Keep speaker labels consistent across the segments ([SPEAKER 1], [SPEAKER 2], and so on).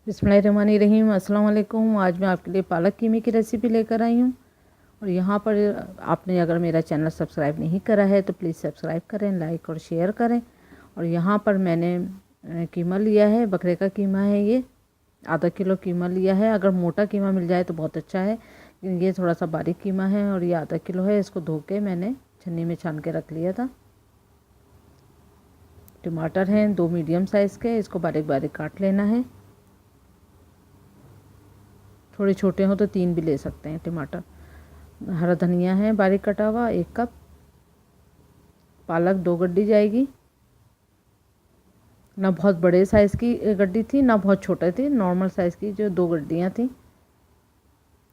[SPEAKER 1] बिस्मिल्लाहिर्रहमानिर्रहीम। अस्सलाम वालेकुम। आज मैं आपके लिए पालक कीमे की रेसिपी लेकर आई हूँ। और यहाँ पर आपने अगर मेरा चैनल सब्सक्राइब नहीं करा है तो प्लीज़ सब्सक्राइब करें, लाइक और शेयर करें। और यहाँ पर मैंने कीमा लिया है, बकरे का कीमा है ये। आधा किलो कीमा लिया है। अगर मोटा कीमा मिल जाए तो बहुत अच्छा है, लेकिन ये थोड़ा सा बारीक कीमा है और ये आधा किलो है। इसको धो के मैंने छन्नी में छान के रख लिया था। टमाटर हैं 2 मीडियम साइज़ के, इसको बारीक बारीक काट लेना है। थोड़े छोटे हो तो 3 भी ले सकते हैं टमाटर। हरा धनिया है बारीक कटा हुआ 1 कप। पालक 2 गड्डी जाएगी। ना बहुत बड़े साइज़ की गड्डी थी, ना बहुत छोटे थी, नॉर्मल साइज़ की जो 2 गड्डियाँ थी।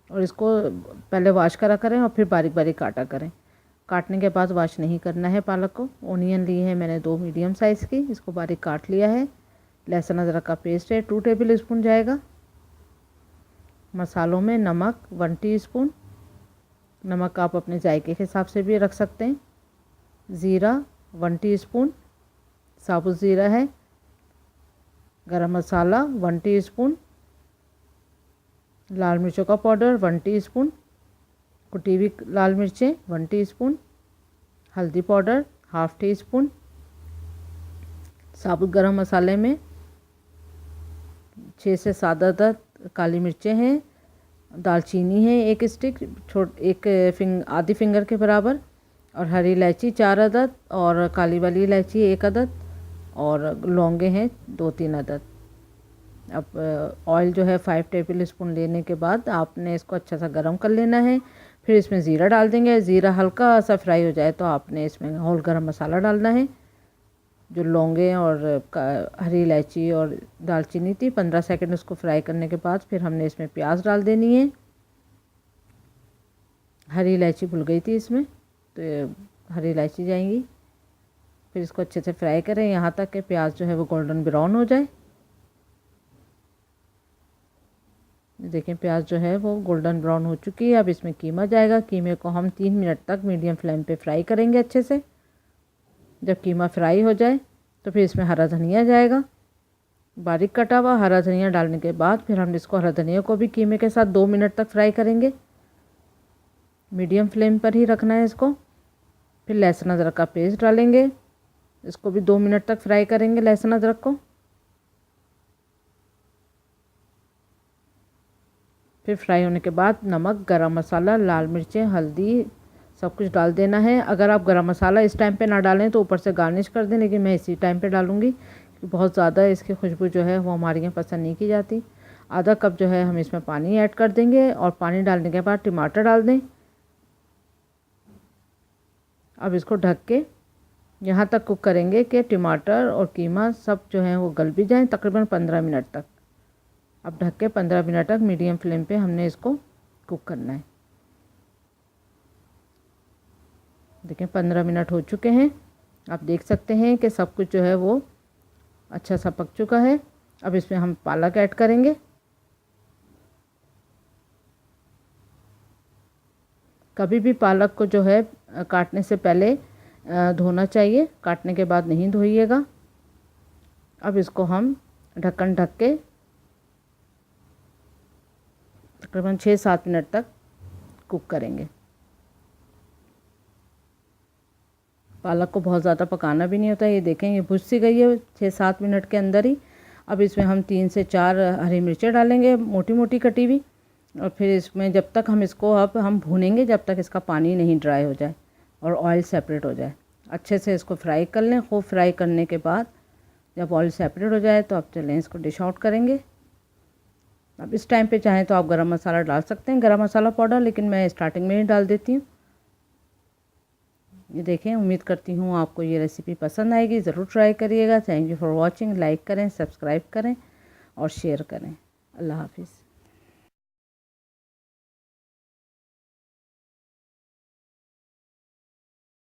[SPEAKER 1] और इसको पहले वॉश करा करें और फिर बारीक बारीक काटा करें। काटने के बाद वॉश नहीं करना है पालक को। ओनियन लिए हैं मैंने 2 मीडियम साइज़ की, इसको बारीक काट लिया है। लहसुन अदरक का पेस्ट है 2 टेबल स्पून जाएगा। मसालों में नमक 1 टीस्पून। नमक आप अपने जायके के हिसाब से भी रख सकते हैं। ज़ीरा 1 टीस्पून, साबुत ज़ीरा है। गरम मसाला 1 टीस्पून। लाल मिर्चों का पाउडर 1 टीस्पून। कुटी हुई लाल मिर्चें 1 टीस्पून। हल्दी पाउडर 1/2 टीस्पून। साबुत गरम मसाले में 6 से 7 अदद काली मिर्चें हैं। दालचीनी है 1 स्टिक, आधी फिंगर के बराबर। और हरी इलायची 4 अदद और काली वाली इलायची 1 अदद। और लौंगे हैं 2-3 अदद। अब ऑयल जो है 5 टेबल स्पून लेने के बाद आपने इसको अच्छा सा गर्म कर लेना है। फिर इसमें ज़ीरा डाल देंगे। ज़ीरा हल्का सा फ्राई हो जाए तो आपने इसमें होल गरम मसाला डालना है। जो लौंगे और हरी इलायची और दालचीनी थी, 15 सेकंड उसको फ्राई करने के बाद फिर हमने इसमें प्याज डाल देनी है। हरी इलायची भूल गई थी इसमें, तो हरी इलायची जाएंगी। फिर इसको अच्छे से फ्राई करें यहाँ तक कि प्याज जो है वो गोल्डन ब्राउन हो जाए। देखें प्याज जो है वो गोल्डन ब्राउन हो चुकी है। अब इसमें कीमा जाएगा। कीमे को हम 3 मिनट तक मीडियम फ्लेम पे फ्राई करेंगे अच्छे से। जब कीमा फ्राई हो जाए तो फिर इसमें हरा धनिया जाएगा, बारीक कटा हुआ। हरा धनिया डालने के बाद फिर हम इसको हरा धनिया को भी कीमे के साथ 2 मिनट तक फ्राई करेंगे। मीडियम फ्लेम पर ही रखना है इसको। फिर लहसुन अदरक का पेस्ट डालेंगे, इसको भी 2 मिनट तक फ्राई करेंगे लहसुन अदरक को। फिर फ्राई होने के बाद नमक, गरम मसाला, लाल मिर्चें, हल्दी सब कुछ डाल देना है। अगर आप गरम मसाला इस टाइम पे ना डालें तो ऊपर से गार्निश कर दें, लेकिन मैं इसी टाइम पे डालूँगी क्योंकि बहुत ज़्यादा इसकी खुशबू जो है वो हमारे यहाँ पसंद नहीं की जाती। आधा कप जो है हम इसमें पानी ऐड कर देंगे और पानी डालने के बाद टमाटर डाल दें। अब इसको ढक के यहाँ तक कुक करेंगे कि टमाटर और कीमा सब जो है वो गल भी जाएँ, तकरीबन 15 मिनट तक। अब ढक के 15 मिनट तक मीडियम फ्लेम पे हमने इसको कुक करना है। देखें 15 मिनट हो चुके हैं। आप देख सकते हैं कि सब कुछ जो है वो अच्छा सा पक चुका है। अब इसमें हम पालक ऐड करेंगे। कभी भी पालक को जो है काटने से पहले धोना चाहिए, काटने के बाद नहीं धोइएगा। अब इसको हम ढक्कन ढक के तकरीबन 6-7 मिनट तक कुक करेंगे। पालक को बहुत ज़्यादा पकाना भी नहीं होता। ये देखें ये भुज सी गई है 6-7 मिनट के अंदर ही। अब इसमें हम 3 से 4 हरी मिर्चें डालेंगे मोटी मोटी कटी हुई। और फिर इसमें जब तक हम इसको अब हम भूनेंगे जब तक इसका पानी नहीं ड्राई हो जाए और ऑयल सेपरेट हो जाए। अच्छे से इसको फ्राई कर लें। खूब फ्राई करने के बाद जब ऑयल सेपरेट हो जाए तो अब चलें इसको डिश आउट करेंगे। अब इस टाइम पे चाहें तो आप गरम मसाला डाल सकते हैं, गरम मसाला पाउडर, लेकिन मैं स्टार्टिंग में ही डाल देती हूँ। ये देखें, उम्मीद करती हूँ आपको ये रेसिपी पसंद आएगी। ज़रूर ट्राई करिएगा। Thank you for watching. Like करें, सब्सक्राइब करें और शेयर करें। अल्लाह हाफिज़।